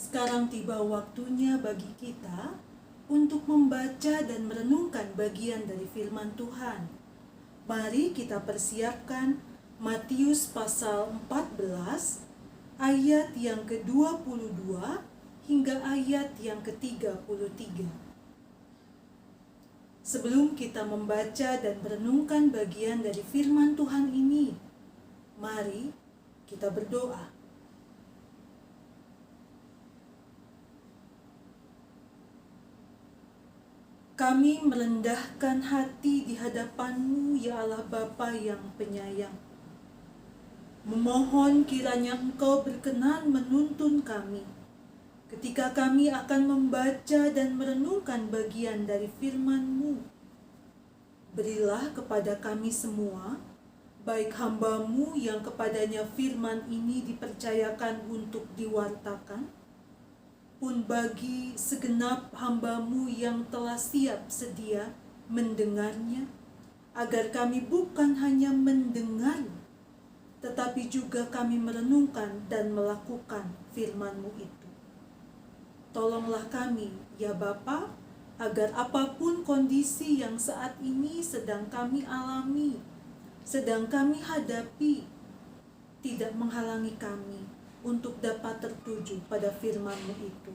Sekarang tiba waktunya bagi kita untuk membaca dan merenungkan bagian dari firman Tuhan. Mari kita persiapkan Matius pasal 14 ayat yang ke-22 hingga ayat yang ke-33. Sebelum kita membaca dan merenungkan bagian dari firman Tuhan ini, mari kita berdoa. Kami merendahkan hati di hadapan-Mu, ya Allah Bapa yang penyayang. Memohon kiranya Engkau berkenan menuntun kami ketika kami akan membaca dan merenungkan bagian dari firman-Mu. Berilah kepada kami semua, baik hamba-Mu yang kepadanya firman ini dipercayakan untuk diwartakan, pun bagi segenap hamba-Mu yang telah siap sedia mendengarnya, agar kami bukan hanya mendengar, tetapi juga kami merenungkan dan melakukan firman-Mu itu. Tolonglah kami, ya Bapa, agar apapun kondisi yang saat ini sedang kami alami, sedang kami hadapi, tidak menghalangi kami untuk dapat tertuju pada firman-Mu itu.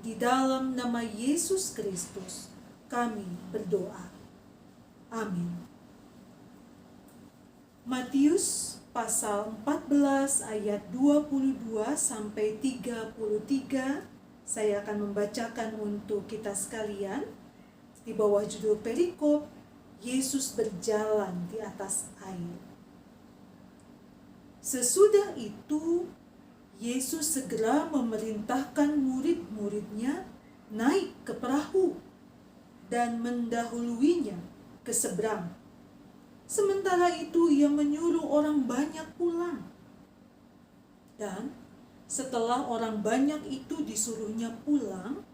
Di dalam nama Yesus Kristus, kami berdoa. Amin. Matius pasal 14 ayat 22 sampai 33, saya akan membacakan untuk kita sekalian. Di bawah judul perikop, Yesus berjalan di atas air. Sesudah itu, Yesus segera memerintahkan murid-muridnya naik ke perahu dan mendahuluinya ke seberang. Sementara itu ia menyuruh orang banyak pulang. Dan setelah orang banyak itu disuruhnya pulang,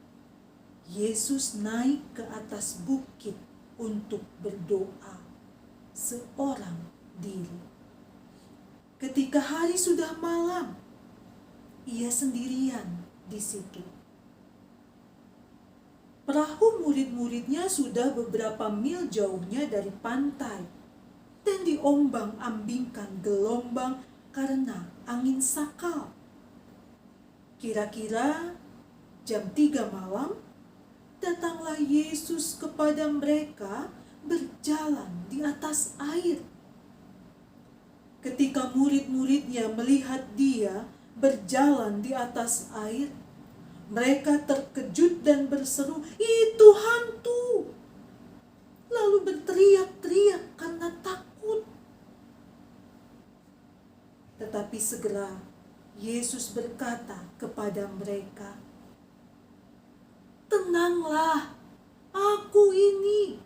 Yesus naik ke atas bukit untuk berdoa seorang diri. Ketika hari sudah malam, ia sendirian di situ. Perahu murid-muridnya sudah beberapa mil jauhnya dari pantai dan diombang-ambingkan gelombang karena angin sakal. Kira-kira jam 3 malam, datanglah Yesus kepada mereka berjalan di atas air. Ketika murid-muridnya melihat dia berjalan di atas air, mereka terkejut dan berseru, "Itu hantu!" Lalu berteriak-teriak karena takut. Tetapi segera Yesus berkata kepada mereka, "Tenanglah, aku ini,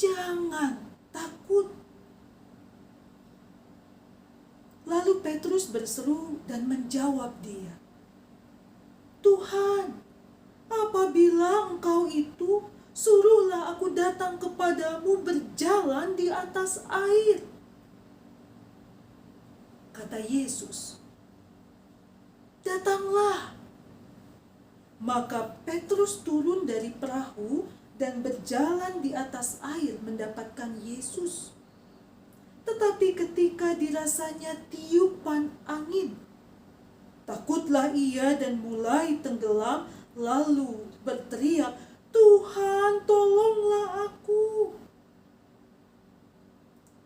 jangan takut." Lalu Petrus berseru dan menjawab dia, "Tuhan, apabila Engkau itu, suruhlah aku datang kepadamu berjalan di atas air." Kata Yesus, "Datanglah." Maka Petrus turun dari perahu dan berjalan di atas air mendapatkan Yesus. Tetapi ketika dirasanya tiupan angin, takutlah ia dan mulai tenggelam, lalu berteriak, "Tuhan, tolonglah aku."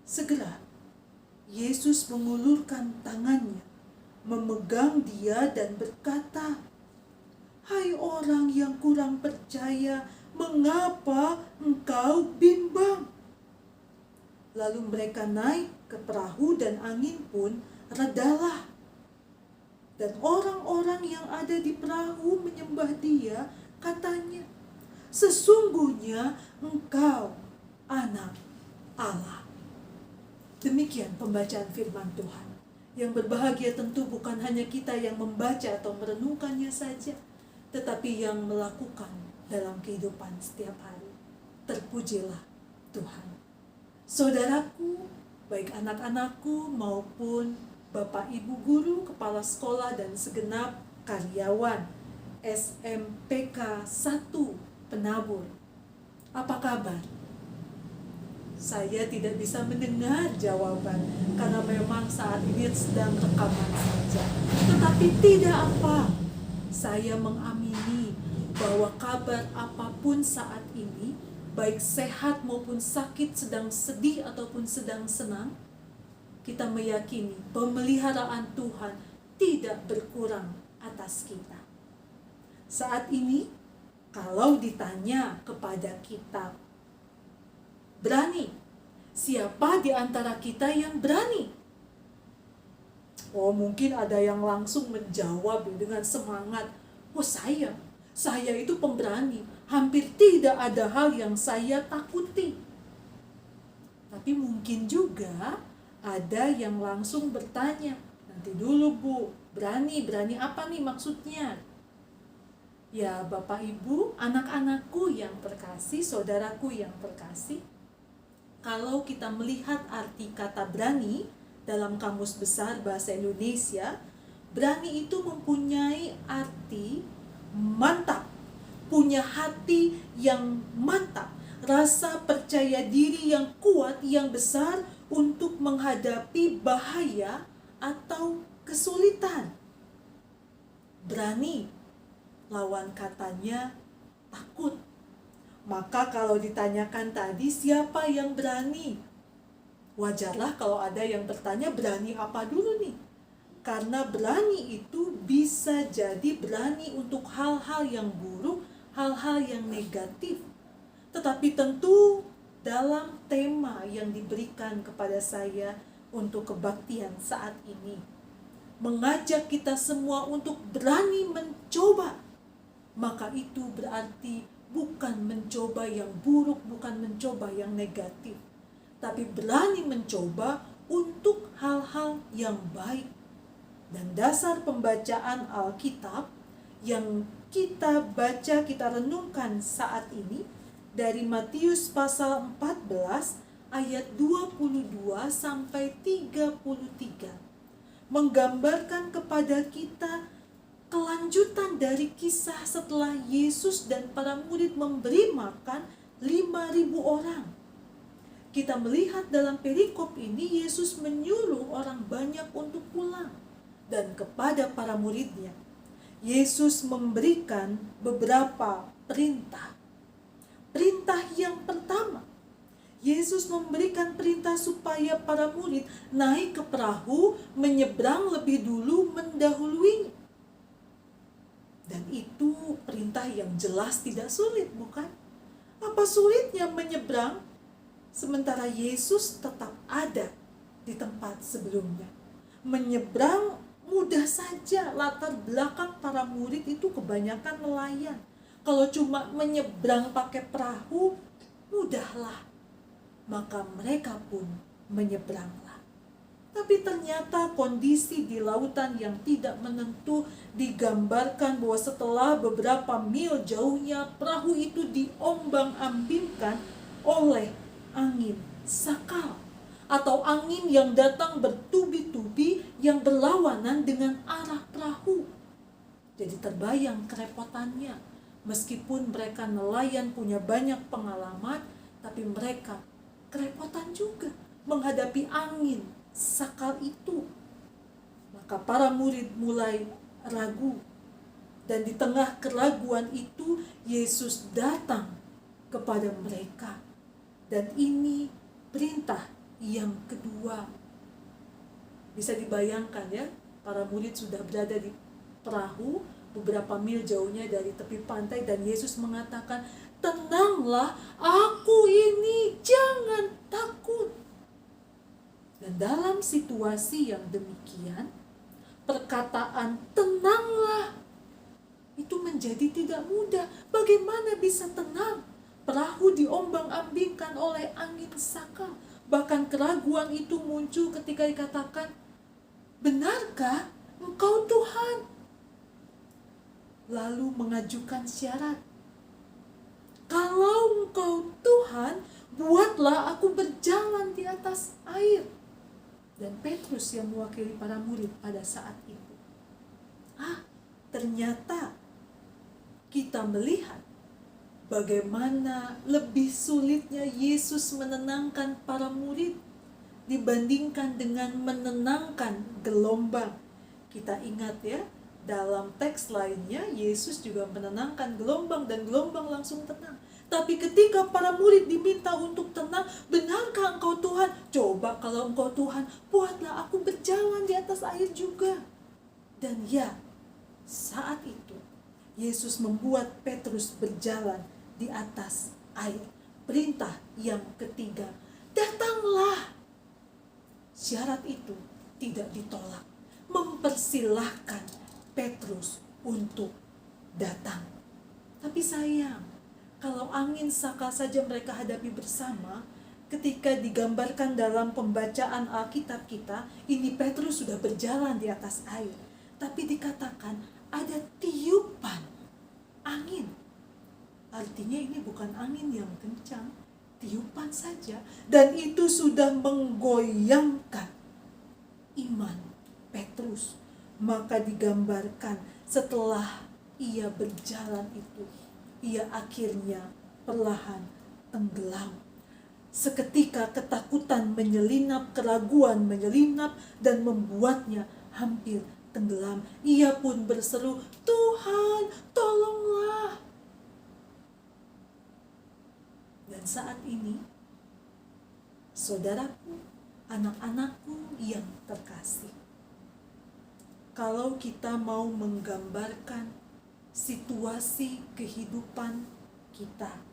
Segera Yesus mengulurkan tangannya, memegang dia dan berkata, "Hai orang yang kurang percaya, mengapa engkau bimbang?" Lalu mereka naik ke perahu dan angin pun redalah. Dan orang-orang yang ada di perahu menyembah dia, katanya, "Sesungguhnya engkau anak Allah." Demikian pembacaan firman Tuhan. Yang berbahagia tentu bukan hanya kita yang membaca atau merenungkannya saja, tetapi yang melakukan dalam kehidupan setiap hari. Terpujilah Tuhan. Saudaraku, baik anak-anakku maupun Bapak Ibu guru, kepala sekolah dan segenap karyawan SMPK 1 Penabur. Apa kabar? Saya tidak bisa mendengar jawaban karena memang saat ini sedang rekaman saja. Tetapi tidak apa, saya mengamini bahwa kabar apapun saat ini, baik sehat maupun sakit, sedang sedih ataupun sedang senang, kita meyakini pemeliharaan Tuhan tidak berkurang atas kita. Saat ini, kalau ditanya kepada kita, berani, siapa di antara kita yang berani? Oh, mungkin ada yang langsung menjawab dengan semangat, oh saya itu pemberani, hampir tidak ada hal yang saya takuti. Tapi mungkin juga ada yang langsung bertanya, nanti dulu Bu, berani apa nih maksudnya? Ya Bapak Ibu, anak-anakku yang terkasih, saudaraku yang terkasih, kalau kita melihat arti kata berani dalam Kamus Besar Bahasa Indonesia, berani itu mempunyai arti mantap, punya hati yang mantap, rasa percaya diri yang kuat, yang besar untuk menghadapi bahaya atau kesulitan. Berani, lawan katanya takut. Maka kalau ditanyakan tadi siapa yang berani? Wajarlah kalau ada yang bertanya berani apa dulu nih? Karena berani itu bisa jadi berani untuk hal-hal yang buruk, hal-hal yang negatif. Tetapi tentu dalam tema yang diberikan kepada saya untuk kebaktian saat ini, mengajak kita semua untuk berani mencoba. Maka itu berarti bukan mencoba yang buruk, bukan mencoba yang negatif, tapi berani mencoba untuk hal-hal yang baik. Dan dasar pembacaan Alkitab yang kita baca, kita renungkan saat ini dari Matius pasal 14 ayat 22 sampai 33 menggambarkan kepada kita kelanjutan dari kisah setelah Yesus dan para murid memberi makan 5.000 orang. Kita melihat dalam perikop ini Yesus menyuruh orang banyak untuk pulang. Dan kepada para muridnya, Yesus memberikan beberapa perintah. Perintah yang pertama, Yesus memberikan perintah supaya para murid naik ke perahu, menyeberang lebih dulu mendahuluinya. Dan itu perintah yang jelas tidak sulit, bukan? Apa sulitnya menyeberang sementara Yesus tetap ada di tempat sebelumnya? Menyeberang mudah saja, latar belakang para murid itu kebanyakan nelayan. Kalau cuma menyeberang pakai perahu, mudahlah. Maka mereka pun menyeberanglah. Tapi ternyata kondisi di lautan yang tidak menentu digambarkan bahwa setelah beberapa mil jauhnya, perahu itu diombang-ambingkan oleh angin sakal, atau angin yang datang bertubi-tubi yang berlawanan dengan arah perahu. Jadi terbayang kerepotannya. Meskipun mereka nelayan punya banyak pengalaman, tapi mereka kerepotan juga menghadapi angin sakal itu. Maka para murid mulai ragu. Dan di tengah keraguan itu, Yesus datang kepada mereka. Dan ini perintah yang kedua. Bisa dibayangkan ya, para murid sudah berada di perahu beberapa mil jauhnya dari tepi pantai, dan Yesus mengatakan, tenanglah, aku ini, jangan takut. Dan dalam situasi yang demikian, perkataan tenanglah itu menjadi tidak mudah. Bagaimana bisa tenang? Perahu diombang-ambingkan oleh angin sakal. Bahkan keraguan itu muncul ketika dikatakan, benarkah Engkau Tuhan? Lalu mengajukan syarat, kalau Engkau Tuhan, buatlah aku berjalan di atas air. Dan Petrus yang mewakili para murid pada saat itu, ternyata kita melihat bagaimana lebih sulitnya Yesus menenangkan para murid dibandingkan dengan menenangkan gelombang. Kita ingat ya, dalam teks lainnya Yesus juga menenangkan gelombang dan gelombang langsung tenang. Tapi ketika para murid diminta untuk tenang, benarkah engkau Tuhan? Coba kalau engkau Tuhan, buatlah aku berjalan di atas air juga. Dan ya, saat itu Yesus membuat Petrus berjalan di atas air. Perintah yang ketiga, datanglah. Syarat itu tidak ditolak, mempersilahkan Petrus untuk datang. Tapi sayang, kalau angin saka saja mereka hadapi bersama, ketika digambarkan dalam pembacaan Alkitab kita, ini Petrus sudah berjalan di atas air. Tapi dikatakan ada tiupan angin. Artinya ini bukan angin yang kencang, tiupan saja. Dan itu sudah menggoyangkan iman Petrus. Maka digambarkan setelah ia berjalan itu, ia akhirnya perlahan tenggelam. Seketika ketakutan menyelinap, keraguan menyelinap dan membuatnya hampir tenggelam. Ia pun berseru, Tuhan, tolonglah. Dan saat ini, saudaraku, anak-anakku yang terkasih, kalau kita mau menggambarkan situasi kehidupan kita,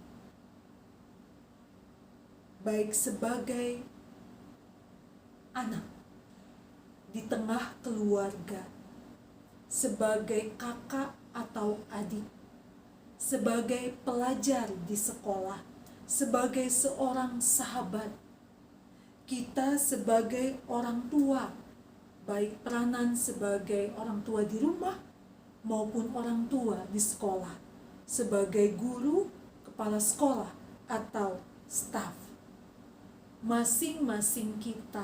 baik sebagai anak di tengah keluarga, sebagai kakak atau adik, sebagai pelajar di sekolah, sebagai seorang sahabat, kita sebagai orang tua, baik peranan sebagai orang tua di rumah maupun orang tua di sekolah, sebagai guru, kepala sekolah, atau staf. Masing-masing kita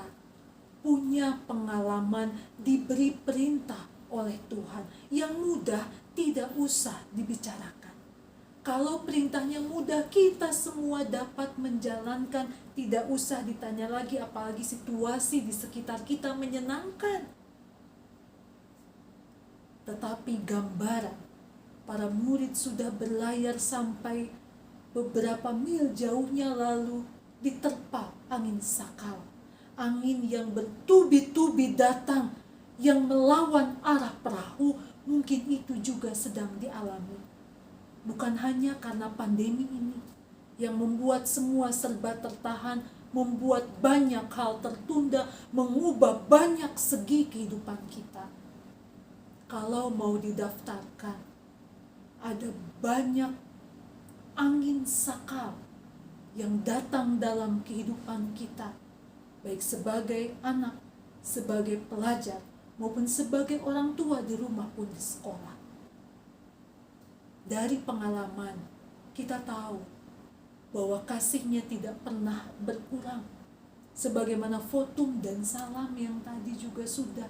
punya pengalaman diberi perintah oleh Tuhan yang mudah, tidak usah dibicarakan. Kalau perintahnya mudah, kita semua dapat menjalankan, tidak usah ditanya lagi, apalagi situasi di sekitar kita menyenangkan. Tetapi gambaran para murid sudah berlayar sampai beberapa mil jauhnya, lalu diterpa angin sakal. Angin yang bertubi-tubi datang, yang melawan arah perahu, mungkin itu juga sedang dialami. Bukan hanya karena pandemi ini yang membuat semua serba tertahan, membuat banyak hal tertunda, mengubah banyak segi kehidupan kita. Kalau mau didaftarkan, ada banyak angin sakal yang datang dalam kehidupan kita, baik sebagai anak, sebagai pelajar, maupun sebagai orang tua di rumah pun di sekolah. Dari pengalaman, kita tahu bahwa kasihnya tidak pernah berkurang. Sebagaimana Fotum dan Salam yang tadi juga sudah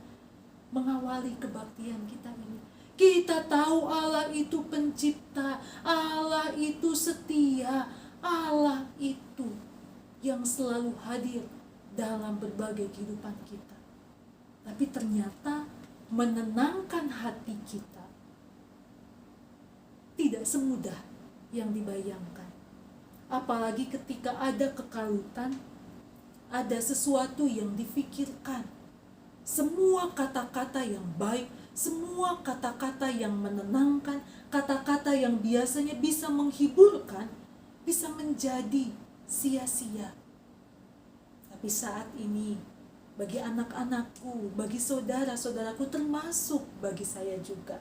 mengawali kebaktian kita ini. Kita tahu Allah itu pencipta, Allah itu setia, Allah itu yang selalu hadir dalam berbagai kehidupan kita. Tapi ternyata menenangkan hati kita tidak semudah yang dibayangkan. Apalagi ketika ada kekalutan, ada sesuatu yang difikirkan. Semua kata-kata yang baik, semua kata-kata yang menenangkan, kata-kata yang biasanya bisa menghiburkan, bisa menjadi sia-sia. Tapi saat ini, bagi anak-anakku, bagi saudara-saudaraku, termasuk bagi saya juga,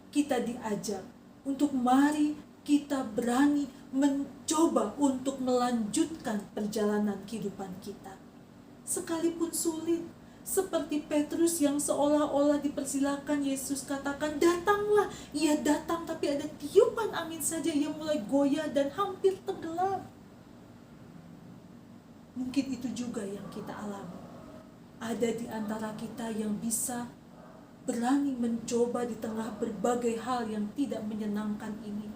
kita diajak untuk mari kita berani mencoba untuk melanjutkan perjalanan kehidupan kita. Sekalipun sulit, seperti Petrus yang seolah-olah dipersilakan, Yesus katakan, datanglah. Ia datang, tapi ada tiupan angin saja yang mulai goyah dan hampir tenggelam. Mungkin itu juga yang kita alami. Ada di antara kita yang bisa berani mencoba di tengah berbagai hal yang tidak menyenangkan ini,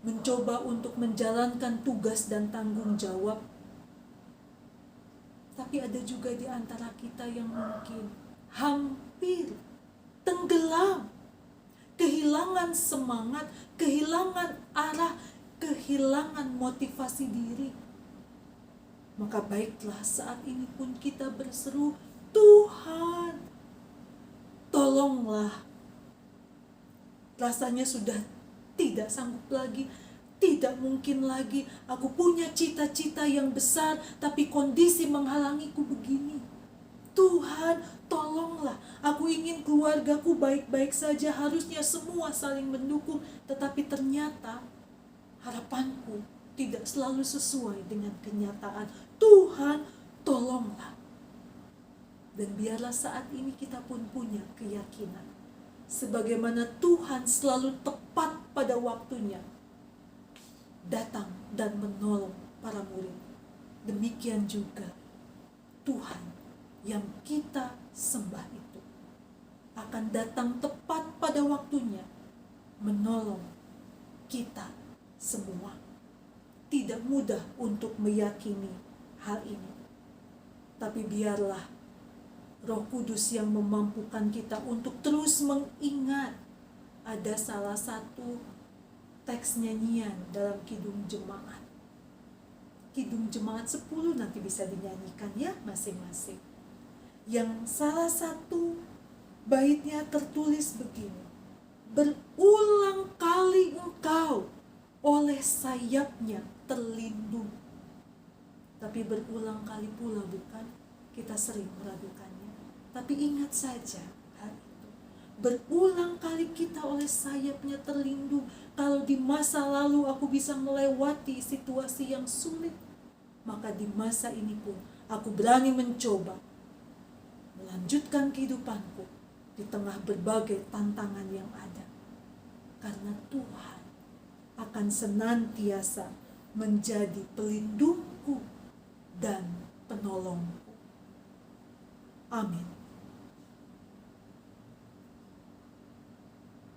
mencoba untuk menjalankan tugas dan tanggung jawab. Tapi ada juga di antara kita yang mungkin hampir tenggelam, kehilangan semangat, kehilangan arah, kehilangan motivasi diri. Maka baiklah saat ini pun kita berseru, Tuhan, tolonglah. Rasanya sudah tidak sanggup lagi, tidak mungkin lagi. Aku punya cita-cita yang besar, tapi kondisi menghalangiku begini. Tuhan, tolonglah. Aku ingin keluargaku baik-baik saja, harusnya semua saling mendukung. Tetapi ternyata harapanku tidak selalu sesuai dengan kenyataan. Tuhan, tolonglah. Dan biarlah saat ini kita pun punya keyakinan, sebagaimana Tuhan selalu tepat pada waktunya datang dan menolong para murid. Demikian juga Tuhan yang kita sembah itu akan datang tepat pada waktunya menolong kita semua. Tidak mudah untuk meyakini hal ini, tapi biarlah Roh Kudus yang memampukan kita untuk terus mengingat. Ada salah satu teks nyanyian dalam Kidung Jemaat. Kidung Jemaat 10 nanti bisa dinyanyikan ya masing-masing. Yang salah satu baitnya tertulis begini. Berulang kali engkau oleh sayapnya terlindung. Tapi berulang kali pula bukan kita sering meragukannya. Tapi ingat saja hal itu. Berulang kali kita oleh sayapnya terlindung. Kalau di masa lalu aku bisa melewati situasi yang sulit, maka di masa ini pun aku berani mencoba melanjutkan kehidupanku di tengah berbagai tantangan yang ada. Karena Tuhan akan senantiasa menjadi pelindungku